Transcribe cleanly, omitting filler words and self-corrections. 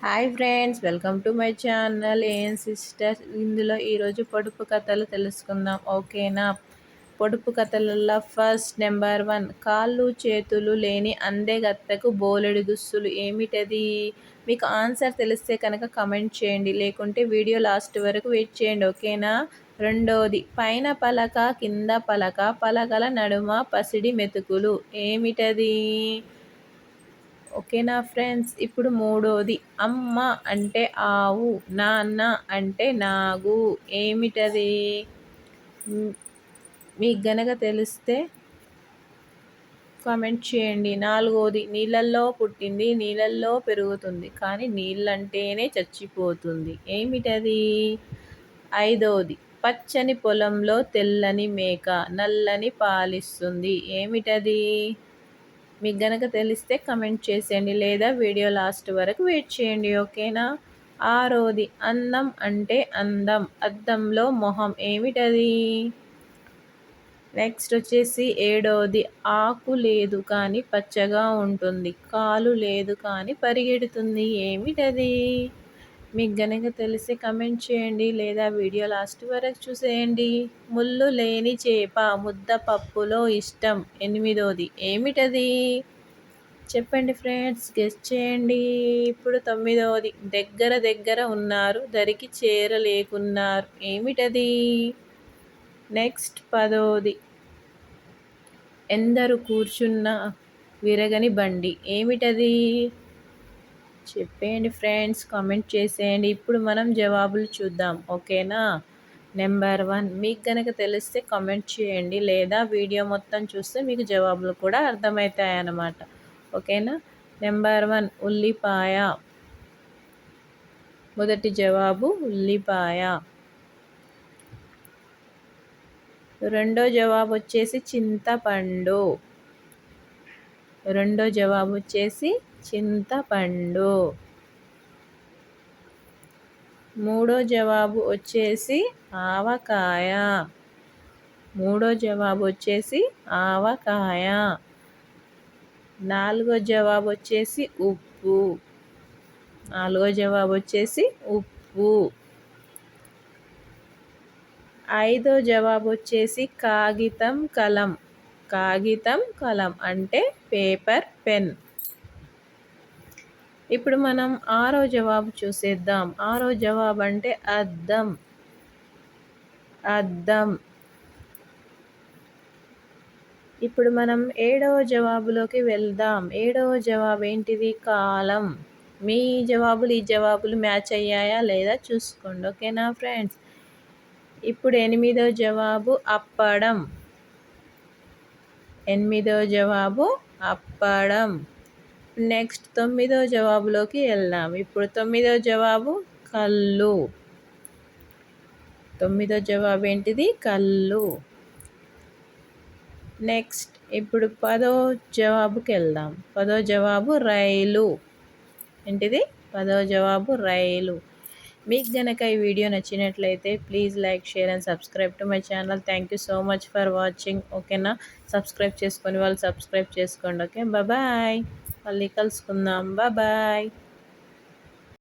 Hi friends, welcome to my channel ఏం sisters. ఇందులో ఈరోజు పొడుపు కథలు తెలుసుకుందాం, ఓకేనా? పొడుపు కథలలో ఫస్ట్ నెంబర్ 1, కాళ్ళు చేతులు లేని అందెగత్తెకు బోలెడు దుస్తులు. ఏమిటది? మీకు ఆన్సర్ తెలిస్తే కనుక కమెంట్ చేయండి, లేకుంటే వీడియో లాస్ట్ వరకు వెయిట్ చేయండి, ఓకేనా? రెండోది, పైన పలక కింద పలక, పలకల నడుమ పసిడి మెతుకులు. ఏమిటది? ఓకేనా ఫ్రెండ్స్. ఇప్పుడు మూడోది, అమ్మ అంటే ఆవు, నాన్న అంటే నాగు. ఏమిటది? మీకు గనక తెలిస్తే కామెంట్ చేయండి. నాలుగోది, నీళ్ళల్లో పుట్టింది నీళ్ళల్లో పెరుగుతుంది, కానీ నీళ్ళంటేనే చచ్చిపోతుంది. ఏమిటది? ఐదోది, పచ్చని పొలంలో తెల్లని మేక నల్లని పాలిస్తుంది. ఏమిటది? మీకు గనక తెలిస్తే కమెంట్ చేసేయండి, లేదా వీడియో లాస్ట్ వరకు వెయిట్ చేయండి, ఓకేనా? ఆరోది, అందం అంటే అందం, అద్దంలో మొహం. ఏమిటది? నెక్స్ట్ వచ్చేసి ఏడోది, ఆకు లేదు కానీ పచ్చగా ఉంటుంది, కాలు లేదు కానీ పరిగెడుతుంది. ఏమిటది? మీకు గనక తెలిస్తే కమెంట్ చేయండి, లేదా వీడియో లాస్ట్ వరకు చూసేయండి. ముళ్ళు లేని చేప ముద్ద పప్పులో ఇష్టం. ఎనిమిదోది, ఏమిటది? చెప్పండి ఫ్రెండ్స్, గెస్ చేయండి. ఇప్పుడు తొమ్మిదవది, దగ్గర దగ్గర ఉన్నారు దరికి చేరలేకున్నారు. ఏమిటది? నెక్స్ట్ పదోది, ఎందరు కూర్చున్న విరగని బండి. ఏమిటది? చెప్పేయండి ఫ్రెండ్స్, కామెంట్ చేసేయండి. ఇప్పుడు మనం జవాబులు చూద్దాం, ఓకేనా? నెంబర్ 1, మీకు కనుక తెలిస్తే కామెంట్ చేయండి, లేదా వీడియో మొత్తం చూస్తే మీకు జవాబులు కూడా అర్థమవుతాయి అన్నమాట, ఓకేనా? నెంబర్ 1, ఉల్లిపాయ. మొదటి జవాబు ఉల్లిపాయ. రెండో జవాబు వచ్చేసి చింతపండు. రెండో జవాబు వచ్చేసి చింతపండు. మూడో జవాబు వచ్చేసి ఆవకాయ. మూడో జవాబు వచ్చేసి ఆవకాయ. నాలుగో జవాబు వచ్చేసి ఉప్పు. నాలుగో జవాబు వచ్చేసి ఉప్పు. ఐదో జవాబు వచ్చేసి కాగితం కలం. కాగితం కలం అంటే పేపర్ పెన్. ఇప్పుడు మనం ఆరో జవాబు చూసేద్దాం. ఆరో జవాబు అంటే అద్దం. అద్దం. ఇప్పుడు మనం ఏడవ జవాబులోకి వెళ్దాం. ఏడవ జవాబు ఏంటిది? కాలం. మీ జవాబులు ఈ జవాబులు మ్యాచ్ అయ్యాయా లేదా చూసుకోండి, ఓకేనా ఫ్రెండ్స్? ఇప్పుడు ఎనిమిదో జవాబు అప్పడం. ఎనిమిదో జవాబు అప్పడం. నెక్స్ట్ తొమ్మిదో జవాబులోకి వెళ్దాం. ఇప్పుడు తొమ్మిదో జవాబు కళ్ళు. తొమ్మిదో జవాబు ఏంటిది? కళ్ళు. నెక్స్ట్ ఇప్పుడు పదో జవాబుకి వెళ్దాం. పదో జవాబు రైలు. ఏంటిది? పదో జవాబు రైలు. మీకు గనక ఈ వీడియో నచ్చినట్లయితే please like, share and subscribe to my channel. Thank you so much for watching, ఓకేనా? సబ్స్క్రైబ్ చేసుకొని వాళ్ళు సబ్స్క్రైబ్ చేసుకోండి, ఓకే? బాయ్. మళ్ళీ కలుసుకుందాం. బాయ్.